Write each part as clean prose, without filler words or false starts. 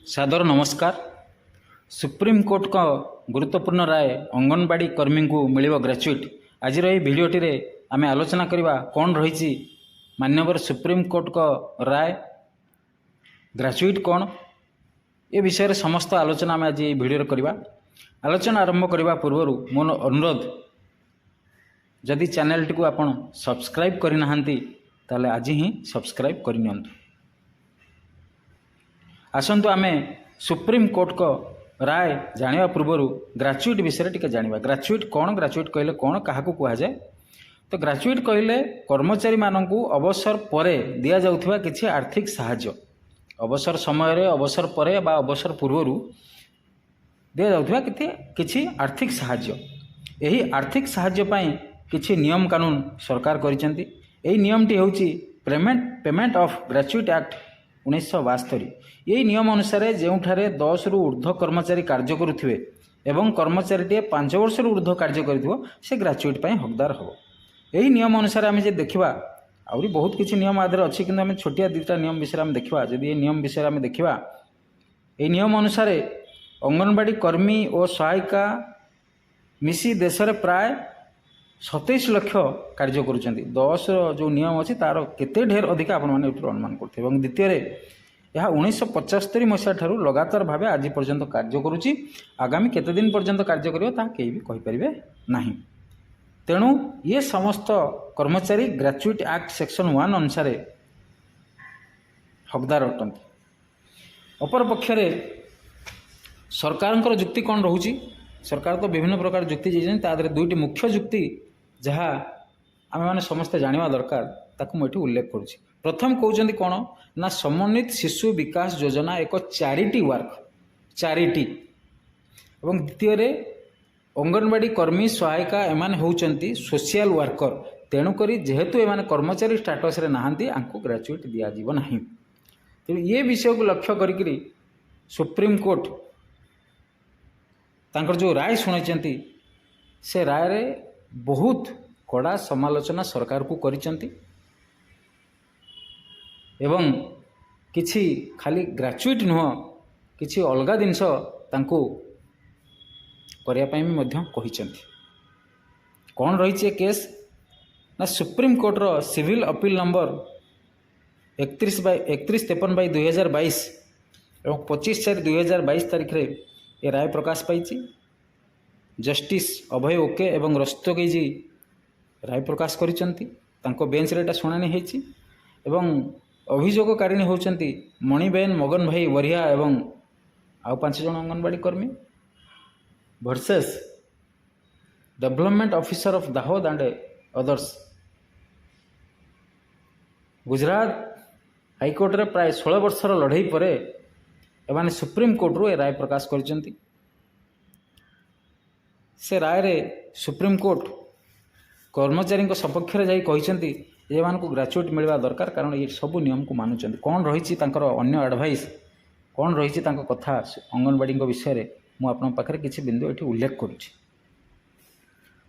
सादर नमस्कार। Supreme court का गुरुत्वपूर्ण राय अंगनवाड़ी कर्मी को मिल ग्रेजुएट। आज भिडटी आम आलोचना करवा कौन रही मान्यवर सुप्रीम कोर्ट का राय ग्रेजुएट कौन ए विषय समस्त आलोचना आम आज भिडियो करवा। आलोचना आरंभ करने पूर्व मोर अनुरोध जदि चैनल टी को आपण सब्सक्राइब करना ताले आज ही सब्सक्राइब करनी। आसतु आमे सुप्रीम कोर्ट को राय जानिबा पूर्व ग्रेजुएट विषय टिके जानिबा। ग्रेजुएट कौन, ग्रेजुएट कहले कौन, क्या कह जाए? तो ग्रेजुएट कहले कर्मचारी मानू अवसर पर दि जाउथिबा किछि आर्थिक साहाय्य, अवसर समय अवसर पर बा अवसर पूर्व दि जाउथिबा किछि आर्थिक साहाय्य। यही आर्थिक साहाय्य पई किछि नियम कानून सरकार करिसेंती। एही नियमटी होउची पेमेंट ऑफ ग्रेजुएट एक्ट 1972। यही नियम अनुसार जोठारे 10 रु ऊर्ध्व कर्मचारी कार्य करुथिबे एवं कर्मचारी 5 वर्ष रु ऊर्ध्व कार्य करिथिबो से ग्रेजुएट पई हकदार हो। यही नियम अनुसार आम जे देखिबा आउरी बहुत किछि नियम आदर अछि, किंतु आम छोटिया दुटा नियम विषय आम देखिबा। जदि ये नियम विषय आम देखिबा, एही नियम अनुसार अंगनवाड़ी कर्मी और सहायिका मिसी देश रे प्राय 27 लाख कार्य करुचंती। 10 जो नियम अच्छी तार केते ढेर अधिक आपण माने अनुमान करते। और द्वितीय यह 1975 मसीहा ठारू लगातार भाव आज पर्यंत कार्य करुच्ची। आगामी केते दिन पर्यंत कार्य करियो ता केही भी कहि परिबे नाही। तेणु ये समस्त कर्मचारी ग्रेजुएट एक्ट सेक्शन 1 अनुसार हकदार अटंती। अपर पक्षरे सरकार जुक्ति कौन रोची? सरकार तो विभिन्न प्रकार जुक्ति देते, दुईटी मुख्य जुक्ति जहाँ आम मैंने समस्ते जाना दरकार ताकू मुझे उल्लेख करुँच। प्रथम कहते कौन ना समन्वित शिशु विकास योजना एक चैरिटी वर्क, चैरिटी। और द्वितीय अंगनवाड़ी कर्मी सहायिका एमाने होउचंती सोशल वर्कर। तेणुक जेहेतु एमाने कर्मचारी स्टाटस रे नहांती आंको ग्रेजुएट दिया जीव नाही। तेणु ये विषय को लक्ष्य करी सुप्रीम कोर्ट तांकर जो राय शुणाइचंती से राय रे बहुत कड़ा समालोचना सरकार को करिचंती। एवं किछि खाली ग्रेजुएट नुह किछि अलगा जिनस तांको करिया पई भी मध्य कहिचंती। कौन रही केस ना सुप्रीम कोर्ट रो सिविल अपील नंबर 3153/2022 और 25/4/2022 तारीख रे ये राय प्रकाश पाई। जस्टिस अभय ओके एवं रस्तोगी जी राय प्रकाश करिचंती। तांको बेंच रे शुणानी होईची। एवं अभियोगकारिणी होउचंती मणिबेन मगन भाई वरिया एवं आउ 5 जन अंगनवाड़ी कर्मी versus development officer of Dahod and others. Gujarat high court रे प्राय 16 वर्षर लड़ाई पर एमाने सुप्रीम कोर्ट रो राय प्रकाश करिचंती। से राय रे सुप्रीम कोर्ट कर्मचारी सपक्ष रे जाई कहिसंती ये मानको ग्रेजुएट मिलवा दरकार, कारण ये सब नियम को मानुचंती। कौन रही अन्य एडवाइस कौन रही कथा अंगनवाड़ी विषय रे मु आपन पाखरे किछि बिंदु एठी उल्लेख करूछि।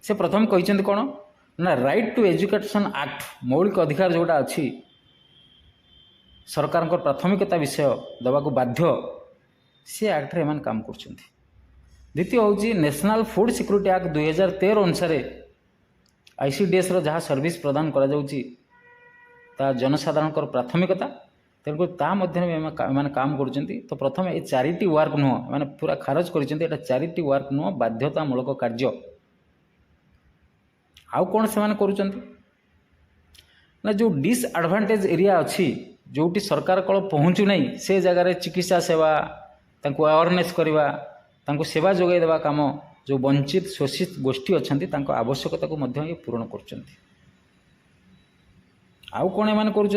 से प्रथम कहिसंती कौन ना राइट टू एजुकेशन एक्ट मौलिक अधिकार जोटा अछि सरकार प्राथमिकता विषय दवा को बाध्य से एक्ट रे एमान काम करछंती। द्वितीय हूँ नेशनल फूड सिक्योरिटी एक्ट 2013 अनुसार आईसीडीएस रो जहाँ सर्विस प्रदान करा जाउची ता जनसाधारण प्राथमिकता। तेणुक ता मध्य मैंने काम करुँच। तो प्रथम ये चैरिटी वर्क नुह मैंने पूरा खारज कर चैरिटी वर्क नुह बाध्यतामूलक कार्य। आउ कौन से माने करुँच ना जो डिसएडवांटेज एरिया अच्छी जोटी सरकार कल पहुँचु नहीं से जगार चिकित्सा सेवा तांको अवेयरनेस करवा तांको सेवा जोगाई देवा काम जो वंचित शोषित गोष्ठी अच्छी तांको आवश्यकता को मध्य ये पूरण करुँच। आउ कौन एमाने करुँच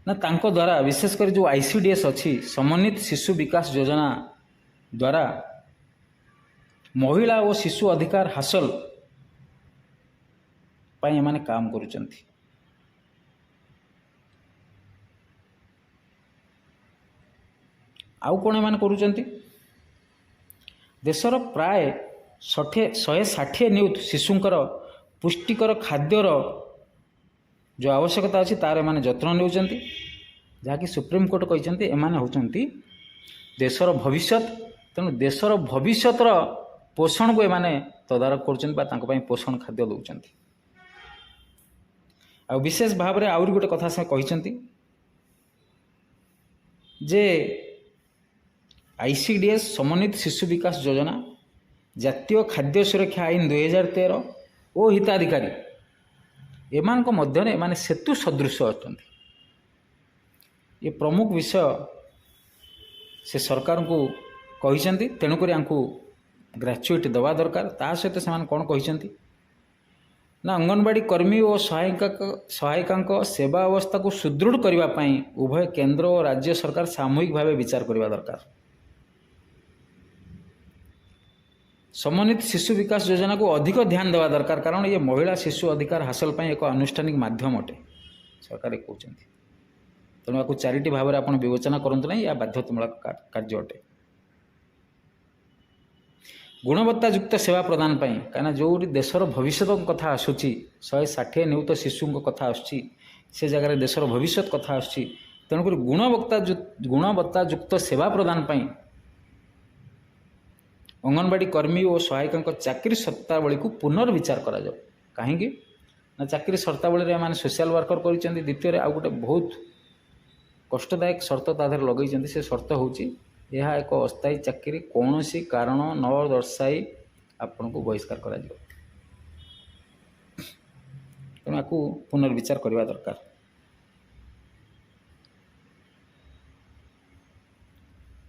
ना तांको द्वारा विशेषकर जो आईसीडीएस अच्छी समन्वित शिशु विकास योजना द्वारा महिला और शिशु अधिकार हासिल पाई एमाने काम करुचंती। आउ कौन एमाने करुचंती देशर प्राय 160 नियुत शिशुंकर पुष्टिकर खाद्यर जो आवश्यकता अच्छी तार एमाने जत्न नेउचंती। जहाँकि सुप्रीमकोर्ट कहते एमाने होचंती देशर भविष्य, तेणु देशर भविष्यतर पोषण को एमाने तदारक कर पोषण खाद्य दौरान। आ विशेष भाव में आउरी गोटे कथा से कहते जे आईसीडीएस समन्वित शिशु विकास योजना, जातीय खाद्य सुरक्षा आईन 2013 और हिताधिकारी एमान मध्य एमाने सेतु सदृश अच्छा। ये प्रमुख विषय से सरकार को कहते, तेणुक ग्रेचुएट दवा दरकार। ता सहित से कौन कहते ना अंगनवाड़ी कर्मी और सहायिका सेवा अवस्था को सुदृढ़ करने उभय केंद्र और राज्य सरकार सामूहिक भाव विचार करने दरकार। समन्वित शिशु विकास योजना को अधिक ध्यान देवा दरकार, कारण ये महिला शिशु अधिकार हासिल पर एक आनुष्ठानिक माध्यम अटे सरकार कहते। तेणु या चारिटी भाव में आप विवेचना करतु ना, या बाध्यतामूलक कार्य अटे। गुणवत्तायुक्त सेवा प्रदान पाई कहीं जो देशर भविष्य कथा आसूची 160 नियुक्त शिशु कथा आसूची से जगह देशर भविष्य कथा आसूची। तेणुक गुणवत्तायुक्त सेवा प्रदान पाई अंगनवाड़ी कर्मी और सहायिका चाकरी शर्तावली को पुनर्विचार करा जाओ। कहीं ना चाकरी शर्तावली में सोशल वर्कर कर। द्वितीय आउ गोटे बहुत कष्टदायक शर्त ताधर लगे, से शर्त हूँ यह एक अस्थायी चाकरी कौन सी कारण न दर्शाई आपण को बहिष्कार करा जाओ। तेणु आपको पुनर्विचार करने दरकार।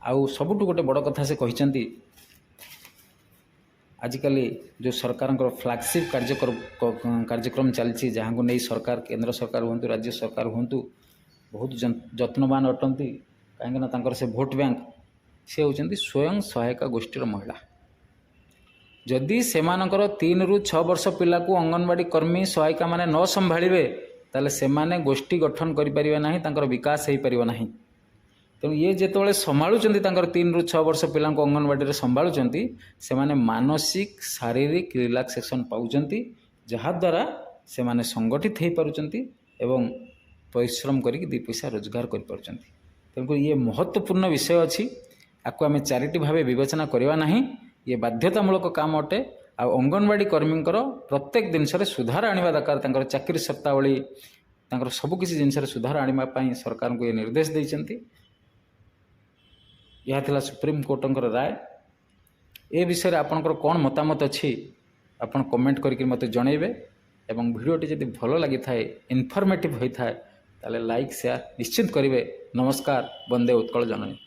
आउ सबुठु गोटे बड़ कथा से कहते आजिकल जो सरकार फ्लैगशिप कार्यक्रम चलती, जहाँ को नहीं सरकार केंद्र सरकार हूँ राज्य सरकार हूँ बहुत जत्नवान अटंती। कहीं से भोट बैंक से होती स्वयं सहायका गोष्ठीर महिला। जदि से 3 ରୁ 6 वर्ष पिला को अंगनवाड़ी कर्मी सहायिका माने न संभाळिबे ताले से माने गोष्ठी गठन करिपारिबे नाही, तांकर विकास होई परिबो नाही। तेणु ये जेतबेले संभाळुचंती तांकर 3 ରୁ 6 वर्ष पिला को अंगनवाड़ी रे संभाळुचंती, से माने मानसिक शारीरिक रिलैक्सेशन पाउचंती, जहा द्वारा से माने संगठित हो पारुचंती एवं परिश्रम करिक 2 पैसा रोजगार कर पारुचंती। तेणु ये महत्वपूर्ण विषय अच्छी, आपको आम चारिटी भाव विवेचना करवा नहीं। ये बाध्यतामूलक काम अटे। आ अंगनवाड़ी कर्मी प्रत्येक जिनस सुधार आने दरकार। चाकरी शर्तावली सबकिछि जिनस सुधार आने सरकार को ये निर्देश देते। यह थिला सुप्रीम कोर्टर राय। ए विषय आपंकर कौन मतामत अच्छी आपन कमेंट करके मते जनइबे। एवं भिडियोटी जदि भल लगी थाए इनफॉर्मेटिव होता है ताले लाइक शेयर निश्चित करेंगे। नमस्कार। वंदे उत्कल जननी।